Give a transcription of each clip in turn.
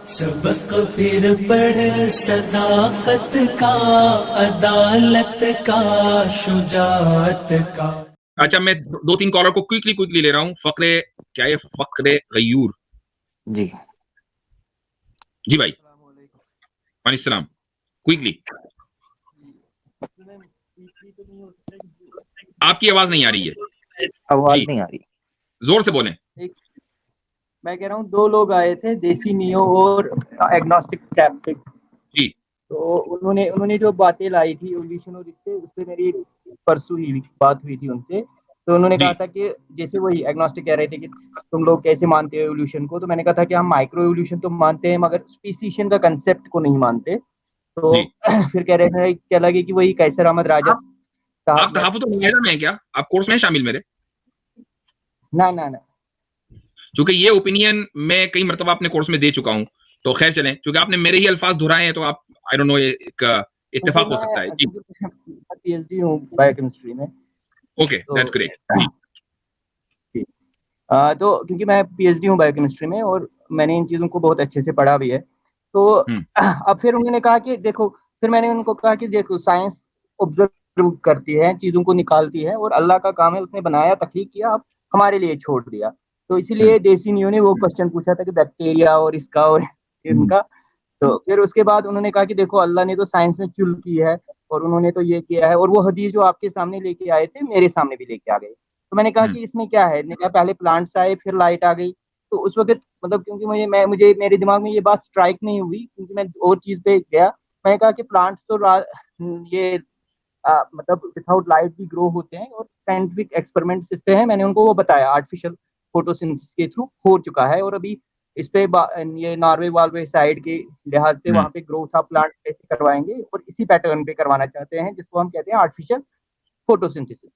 सबक फिर पढ़ सदाकत का, अदालत का, शुजाअत का। अच्छा, मैं दो तीन कॉलर को क्विकली ले रहा हूँ। फकरे क्या है, फकरे गयूर जी जी भाई, वालेकुम क्विकली। आपकी आवाज नहीं आ रही है, आवाज जी नहीं आ रही, जोर से बोलें। मैं कह रहा हूँ 2 लोग आए थे, देसी नियो और एग्नोस्टिक स्केप्टिक। जी तो उन्होंने जो बातें लाई थी इवोल्यूशन और इससे, उस पे मेरी परसों ही बात हुई थी उनसे। तो उन्होंने जी कहा था कि जैसे वही एग्नोस्टिक कह रहे थे कि तुम लोग कैसे मानते हो एवोल्यूशन को। तो मैंने कहा था कि हम माइक्रो एवोल्यूशन तो मानते हैं मगर स्पीसीशन का कंसेप्ट को नहीं मानते। तो जी। फिर कह रहे थे, क्या लगे कि वही कैसर अहमद राजा आप साहब। तहफ़्फ़ुज़ मुआहिदा में हैं क्या? आप कोर्स में हैं शामिल मेरे? ना चूंकि ये ओपिनियन मैं कई मरतबा अपने कोर्स में दे चुका हूँ, तो खैर चलें, चूंकि आपने मेरे ही अल्फाज दोहराए हैं तो आप आई डोंट नो, एक इत्तेफाक हो सकता है। जी पीएचडी हूँ बायोकेमिस्ट्री में। Okay, that's great. जी तो क्योंकि मैं पीएचडी हूँ बायोकेमिस्ट्री में और मैंने इन चीज़ों को बहुत अच्छे से पढ़ा भी है। तो अब फिर उन्होंने कहा कि देखो, फिर मैंने उनको कहा कि देखो साइंस ऑब्जर्व करती है, चीज़ों को निकालती है, और अल्लाह का काम है, उसने बनाया, तख्लीक किया, अब हमारे लिए छोड़ दिया। तो इसीलिए देसी नियो ने वो क्वेश्चन पूछा था कि बैक्टीरिया और इसका और इनका। तो फिर उसके बाद उन्होंने कहा कि देखो अल्लाह ने तो साइंस में चुल की है और उन्होंने तो ये किया है, और वो हदीस जो आपके सामने लेके आए थे मेरे सामने भी लेके आ गए। तो मैंने कहा कि इसमें क्या है, कहा पहले प्लांट्स आए फिर लाइट आ गई। तो उस वक्त मतलब क्योंकि मुझे मेरे दिमाग में ये बात स्ट्राइक नहीं हुई, क्योंकि मैं और चीज पे गया। मैंने कहा कि प्लांट्स तो ये मतलब विदाउट लाइट भी ग्रो होते हैं, और साइंटिफिक एक्सपेरिमेंट्स इस पे हैं। मैंने उनको वो बताया, आर्टिफिशियल फोटोसिंथेसिस के थ्रू हो चुका है, और अभी इस पे ये नॉर्वे वाल्वे साइड के लिहाज से वहाँ पे ग्रोथ ऑफ प्लांट्स कैसे करवाएंगे, और इसी पैटर्न पे करवाना चाहते हैं, जिसको हम कहते हैं आर्टिफिशियल फोटोसिंथेसिस।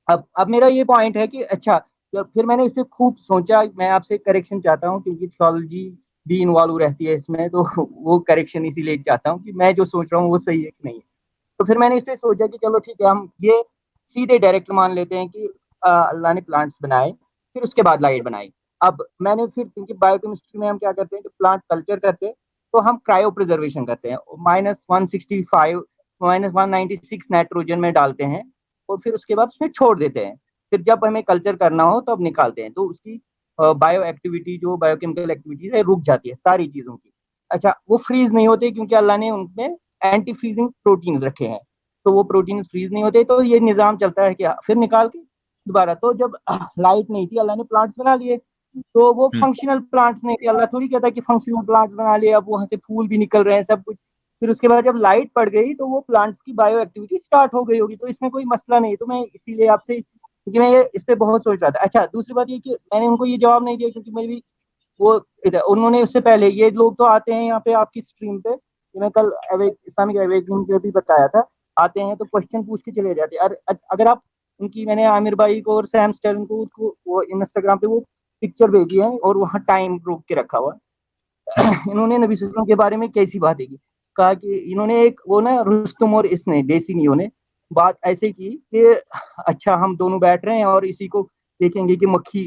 अब मेरा ये पॉइंट है कि अच्छा, फिर मैंने इस पे खूब सोचा। मैं आपसे करेक्शन चाहता हूँ क्योंकि थियोलॉजी भी इन्वॉल्व रहती है इसमें, तो वो करेक्शन इसीलिए चाहता हूँ कि मैं जो सोच रहा हूँ वो सही है कि नहीं है। तो फिर मैंने इस पे सोचा कि चलो ठीक है, हम ये सीधे डायरेक्ट मान लेते हैं कि अल्लाह ने प्लांट्स बनाए, फिर उसके बाद लाइट बनाई। अब मैंने फिर, क्योंकि बायोकेमिस्ट्री में हम क्या करते हैं कि प्लांट कल्चर करते हैं, तो हम क्रायो प्रिजर्वेशन करते हैं, -165 -196 नाइट्रोजन में डालते हैं, और फिर उसके बाद उसमें छोड़ देते हैं। फिर जब हमें कल्चर करना हो तब निकालते हैं, तो उसकी बायो एक्टिविटी, जो बायोकेमिकल एक्टिविटीज है, रुक जाती है सारी चीजों की। अच्छा, वो फ्रीज नहीं होते क्योंकि अल्लाह ने उनमें एंटी फ्रीजिंग प्रोटीन्स रखे हैं, तो वो प्रोटीन्स फ्रीज नहीं होते। तो ये निजाम चलता है कि फिर निकाल के दोबारा। तो जब लाइट नहीं थी, अल्लाह ने प्लांट्स बना लिए, तो वो फंक्शनल प्लांट्स नहीं थे। अल्लाह थोड़ी कहता कि फंक्शनल प्लांट्स बना लिए, अब वहां से फूल भी निकल रहे हैं, सब कुछ। फिर उसके बाद जब लाइट पड़ गई तो वो प्लांट्स की बायो एक्टिविटी स्टार्ट हो गई होगी, तो इसमें कोई मसला नहीं। तो मैं इसीलिए आपसे, क्योंकि मैं ये इस पे बहुत सोच रहा था। अच्छा, दूसरी बात ये कि मैंने उनको ये जवाब नहीं दिया क्योंकि मैं भी वो इधर, उन्होंने उससे पहले, ये लोग तो आते हैं यहाँ पे आपकी स्ट्रीम पे, मैं कल इस्लामिक अवेकनिंग पे भी बताया था, आते हैं तो क्वेश्चन पूछ के चले जाते हैं। अगर आप उनकी, मैंने आमिर भाई को और सैम स्टर्न को वो इंस्टाग्राम पे वो पिक्चर भेजी है, और वहाँ टाइम रोक के रखा हुआ। इन्होंने नबी सल्लल्लाहु अलैहि वसल्लम के बारे में कैसी बातें की, कहा कि इन्होंने एक वो ना रुस्तुम और इसने देसी नियो ने बात ऐसे की कि अच्छा, हम दोनों बैठ रहे हैं और इसी को देखेंगे कि मक्खी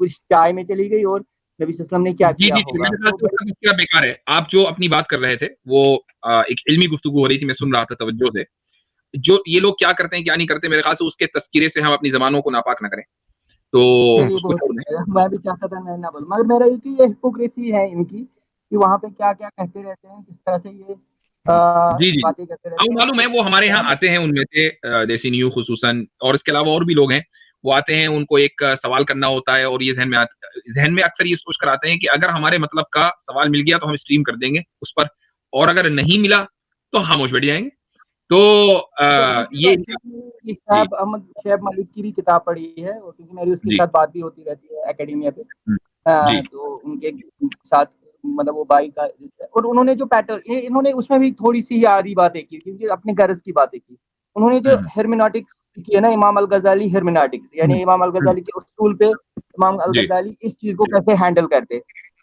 कुछ चाय में चली गई और नबी सल्लल्लाहु अलैहि वसल्लम ने क्या जी किया जी, होगा। मेरे साथ तो क्या बेकार है। आप जो अपनी बात कर रहे थे वो एक इल्मी गुफ्तगू हो रही थी, मैं सुन रहा था तवज्जो से। जो ये लोग क्या करते हैं क्या नहीं करते, मेरे ख्याल से उसके तस्किरे से हम अपनी जबानों को नापाक ना करें, तो चलिए उसको बहुत छोड़ दें। शुक्रिया। मैं भी चाहता था मैं ना बोलूं, मगर मेरा ये कि ये हिपोक्रेसी है इनकी, कि वहाँ पे क्या क्या कहते रहते हैं, किस तरह से ये जी जी, बातें करते रहते अब हैं। मालूम है वो हमारे यहाँ आते हैं, उनमें से देसी न्यू खुसूसन, और इसके अलावा और भी लोग हैं। वो आते हैं, उनको एक सवाल करना होता है, और ये जहन में अक्सर ये सोच कर आते हैं कि अगर हमारे मतलब का सवाल मिल गया तो हम स्ट्रीम कर देंगे उस पर, और अगर नहीं मिला तो खामोश बैठ जाएंगे। तो ये ये जी शैब मलिक की भी किताब पढ़ी है, और क्योंकि मेरी उसके जी साथ बात भी होती रहती है एकेडमिया पे। जी तो उनके साथ मतलब वो भाई का, और उन्होंने जो पैटर्न, इन्होंने उसमें भी थोड़ी सी यारी बातें की, क्योंकि अपने गर्ज की बातें की। उन्होंने जो हेर्मेनॉटिक्स की है ना, इमाम अल गजाली हेर्मेनॉटिक्स, यानी इमाम अल गजाली के उसूल पे इमाम अल जी गजाली इस चीज को कैसे हैंडल करते।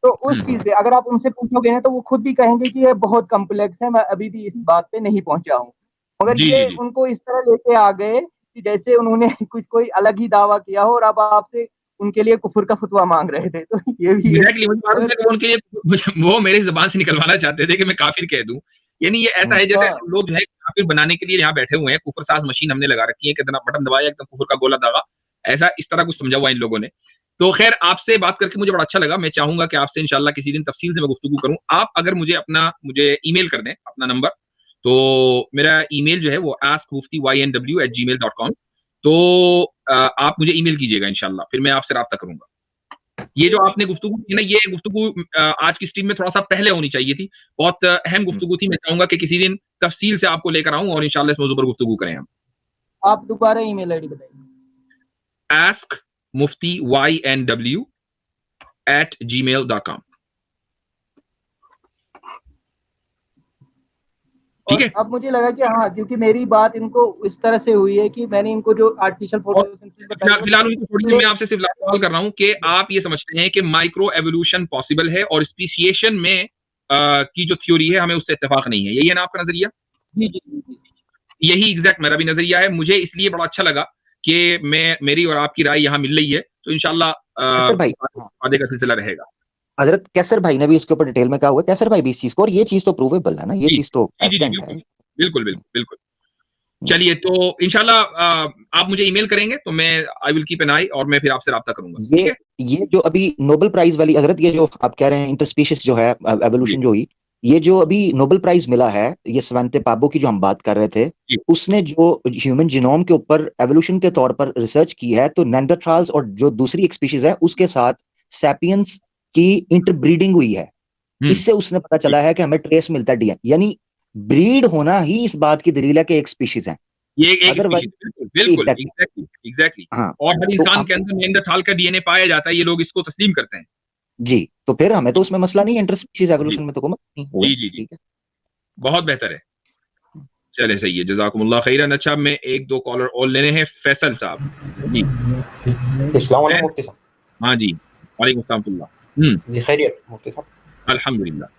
तो उस चीज पे अगर आप उनसे पूछोगे ना, तो वो खुद भी कहेंगे कि ये बहुत कॉम्प्लेक्स है, मैं अभी भी इस बात पे नहीं पहुंचा हूँ। मगर जी जी ये जी उनको इस तरह लेके आ गए कि जैसे उन्होंने कुछ कोई अलग ही दावा किया हो, और अब आपसे उनके लिए कुफर का फतवा मांग रहे थे। तो ये भी एग्जैक्टली मुझे मालूम है कि वो उनके लिए वो मेरी ज़ुबान से निकलवाना चाहते थे कि मैं काफिर कह दूं। यानी ये ऐसा है जैसे हम लोग जो है काफिर बनाने के लिए यहाँ बैठे हुए हैं, कुफर साज मशीन हमने लगा रखी है, कितना बटन दबाया एकदम कुफर का गोला दागा, ऐसा इस तरह कुछ समझा हुआ इन लोगों ने। तो खैर आपसे बात करके मुझे बड़ा अच्छा लगा। मैं चाहूंगा कि आपसे इंशाल्लाह किसी दिन तफसील से मैं गुफ्तगू करूं। आप अगर मुझे ईमेल कर दें अपना नंबर, तो मेरा ईमेल जो है वो askmufti@gmail.com, तो आप मुझे ईमेल कीजिएगा इंशाल्लाह, फिर मैं आपसे राब्ता करूंगा। ये जो आपने गुफ्तगू की ना, ये गुफ्तगू आज की स्ट्रीम में थोड़ा सा पहले होनी चाहिए थी, बहुत अहम गुफ्तगू थी। मैं चाहूंगा कि किसी दिन तफसील से आपको लेकर आऊं और इंशाल्लाह इस मौजू पर गुफ्तगू करें हम। आप दोबारा ईमेल आईडी बताइए। askmufti@gmail.com। ठीक है। अब मुझे लगा कि हाँ, क्योंकि मेरी बात इनको इस तरह से हुई है कि मैंने इनको जो आर्टिफिशियल फोटोसिंथेसिस फिलहाल उनको थोड़ी मैं आपसे सिर्फ सवाल कर रहा हूं कि आप ये समझते हैं कि माइक्रो एवोल्यूशन पॉसिबल है और स्पीशिएशन में की जो थ्योरी है हमें उससे इत्तेफाक नहीं है, यही है ना आपका नजरिया? जी जी जी, यही एग्जैक्ट मेरा भी नजरिया है। मुझे इसलिए बड़ा अच्छा लगा कि मेरी और आपकी राय यहाँ मिल रही है, तो इंशाल्लाह आगे का सिलसिला रहेगा। हजरत कैसर भाई ने भी इसके ऊपर डिटेल में कहा हुआ है, कैसर भाई भी इस चीज को, और ये चीज तो प्रूवेबल है ना, ये चीज तो एविडेंट है। बिल्कुल बिल्कुल बिल्कुल। चलिए, तो इंशाल्लाह आप मुझे ईमेल करेंगे तो मैं आई विल कीप एन आई, और मैं फिर आपसे राब्ता करूंगा। ये जो अभी नोबेल प्राइज वाली हजरत, ये जो आप कह रहे हैं इंटरस्पीशीज जो है एवोल्यूशन जो हुई, ये जो अभी नोबेल प्राइज मिला है, ये स्वंते पाबो की जो हम बात कर रहे थे, उसने जो ह्यूमन जीनोम के ऊपर एवोल्यूशन के तौर पर रिसर्च की है, तो नेंडरथाल्स और जो दूसरी एक स्पीशीज है उसके साथ सैपियंस की इंटरब्रीडिंग हुई है। इससे उसने पता चला है कि हमें ट्रेस मिलता है डीएनए, यानी ब्रीड होना ही इस बात की दलील है कि एक स्पीशीज है। ये बिल्कुल एग्जैक्टली। हाँ, और हर इंसान के अंदर नेंडरथाल का डीएनए पाया जाता है, ये लोग इसको तस्लीम करते हैं। जी, तो फिर हमें तो उसमें मसला नहीं है, इंटरस्पीशीज एवोल्यूशन में तो कोई नहीं हुआ। जी, ठीक है, बहुत बेहतर है। चले, सही है, जज़ाकुमुल्लाह खैरन। अच्छा, मैं एक दो कॉलर और लेने हैं। फैसल साहब जी, अस्सलाम वालेकुम मुफ्ती साहब। हाँ जी, वालेकुम सलाम। जी खैरियत मुफ्ती साहब? अल्हम्दुलिल्लाह।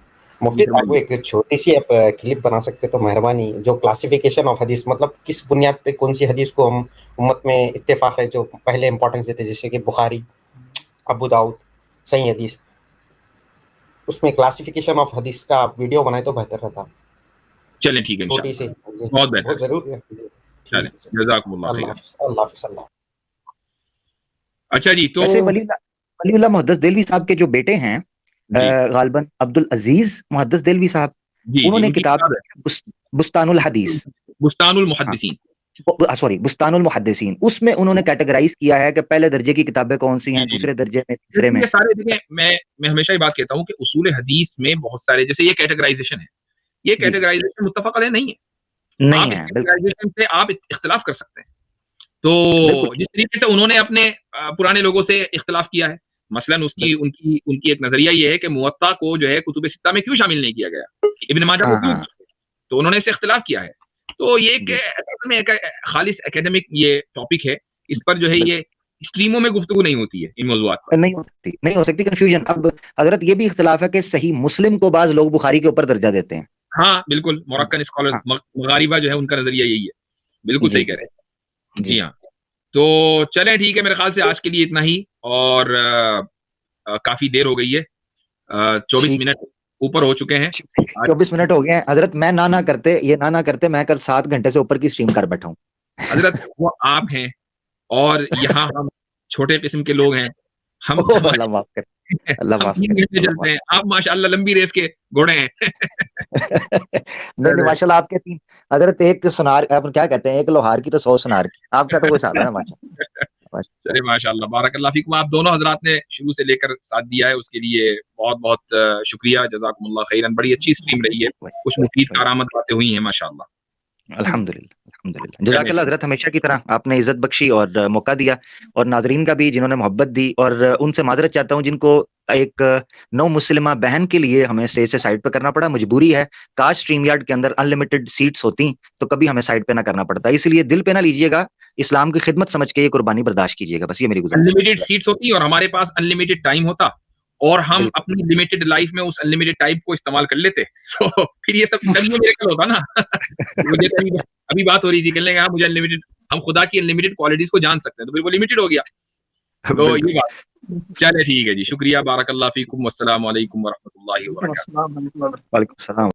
मुफ्ती साहब, वो एक छोटी सी आप क्लिप बना सकते तो मेहरबानी, जो क्लासिफिकेशन ऑफ हदीस, मतलब किस बुनियाद पे कौन सी हदीस को हम उम्मत में इत्तेफाक है जो पहले इंपॉर्टेंस देते, जैसे कि बुखारी, अबू दाऊद, सही हदीस, उसमें क्लासिफिकेशन ऑफ हदीस का आप वीडियो बनाए तो बेहतर रहता। चले, ठीक है, छोटी सी, बहुत बेहतर, बहुत जरूरी है। चले, जज़ाकुमुल्लाह खैरन। अल्लाह हाफ़िज़। अल्लाह। अच्छा जी, तो वैसे वलीउल्लाह मुहद्दिस देलवी साहब के जो बेटे हैं, गालिबन अब्दुल अजीज मुहद्दिस देलवी साहब, उन्होंने किताब बुस्तानुल हदीस, बुस्तानुल मुहद्दिसीन, सॉरी बुस्तानुल मुहद्दिसीन, उसमें उन्होंने कैटेगराइज किया है कि पहले दर्जे की किताबें कौन सी हैं, दूसरे दर्जे में, तीसरे में। सारे जगह मैं हमेशा ही बात कहता हूँ कि उसूल हदीस में बहुत सारे, जैसे ये कैटेगराइजेशन है, ये कैटेगराइजेशन मुत्तफक अलैह नहीं है, नहीं है, कैटेगराइजेशन से आप इख्तिलाफ कर सकते हैं। तो जिस तरीके से उन्होंने अपने पुराने लोगों से इख्तिलाफ किया है, मसलन उनकी एक नजरिया ये है कि मुअत्ता को जो है कुतुब सित्ता में क्यों शामिल नहीं किया गया, इब्न माजा को क्यों, तो उन्होंने इससे इख्तिलाफ किया है। तो ये एक खालिस एकेडमिक ये टॉपिक है, इस पर जो है ये स्ट्रीमों में गुफ्तगू नहीं होती है, इन मौज़ूआत पर नहीं हो सकती कंफ्यूजन। अब हजरत ये भी इख्तिलाफ है कि सही मुस्लिम को बाज लोग बुखारी के ऊपर दर्जा देते हैं। हाँ बिल्कुल, मोरक्कन स्कॉलर्स, मगारिबा जो है उनका नजरिया यही है, बिल्कुल सही कह रहे हैं। जी हाँ, तो चलें, ठीक है, मेरे ख्याल से आज के लिए इतना ही, और काफी देर हो गई है, 24 मिनट ऊपर हो चुके हैं। 24 मिनट हो गए हैं हजरत। मैं ना करते मैं कल 7 घंटे से ऊपर की स्ट्रीम कर बैठा हूँ। हजरत वो आप हैं और यहाँ हम छोटे किस्म के लोग हैं, हम अल्लाह माफ करे, अल्लाह माफ करे। चलते हैं, आप माशाल्लाह लंबी रेस के घोड़े हैं। नहीं माशाल्लाह, आपके 3 हजरत, एक सुनार, आप क्या कहते हैं, एक लोहार की तो 100 सुनार की, आपका तो वो हिसाब है ना माशाल्लाह। चलिए, माशाल्लाह, बारकल्लाह फीकुम। आप दोनों हजरात ने शुरू से लेकर साथ दिया है, उसके लिए बहुत बहुत शुक्रिया, जज़ाकुमुल्लाह खैरन। बड़ी अच्छी स्ट्रीम रही है, कुछ मुफीद कारआमद बातें हुई हैं माशाल्लाह। अल्हम्दुलिल्लाह जज़ाकल्लाह हज़रत, हमेशा की तरह आपने इज्जत बख्शी और मौका दिया, और नाज़रीन का भी जिन्होंने मोहब्बत दी, और उनसे माजरत चाहता हूँ जिनको एक नौ मुस्लिमा बहन के लिए हमें स्टेज से साइड पे करना पड़ा, मजबूरी है। काश स्ट्रीम यार्ड के अंदर अनलिमिटेड सीट्स होती तो कभी हमें साइड पे ना करना पड़ता, इसलिए दिल पे ना लीजिएगा, इस्लाम की खिदमत समझ के ये कुर्बानी बर्दाश्त कीजिएगा, बस ये मेरी गुजारिश। अनलिमिटेड सीट्स होती और हमारे पास अनलिमिटेड टाइम होता, और हम अपनी लिमिटेड लाइफ में उस अनलिमिटेड टाइम को इस्तेमाल कर लेते, तो फिर ये सब मिरेकल होता ना। जैसे अभी बात हो रही थी, कहने लगा मुझे अनलिमिटेड, हम खुदा की अनलिमिटेड क्वालिटीज को जान सकते हैं, तो फिर वो लिमिटेड हो गया। तो ये बात, चले ठीक है जी, शुक्रिया, बारकल्लाह फीकुम, वस्सलाम वालेकुम वरहमतुल्लाहि वबरकातुहू। वालेकुम सलाम।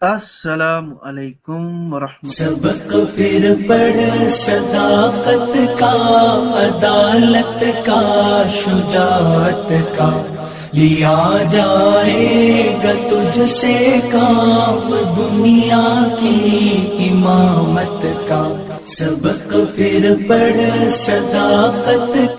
अस्सलामु अलैकुम वरहमतुल्लाहि। सबक फिर पढ़ सदाकत का, अदालत का, शुजाअत का, लिया जाएगा तुझसे काम दुनिया की इमामत का। सबक फिर पढ़ सदाकत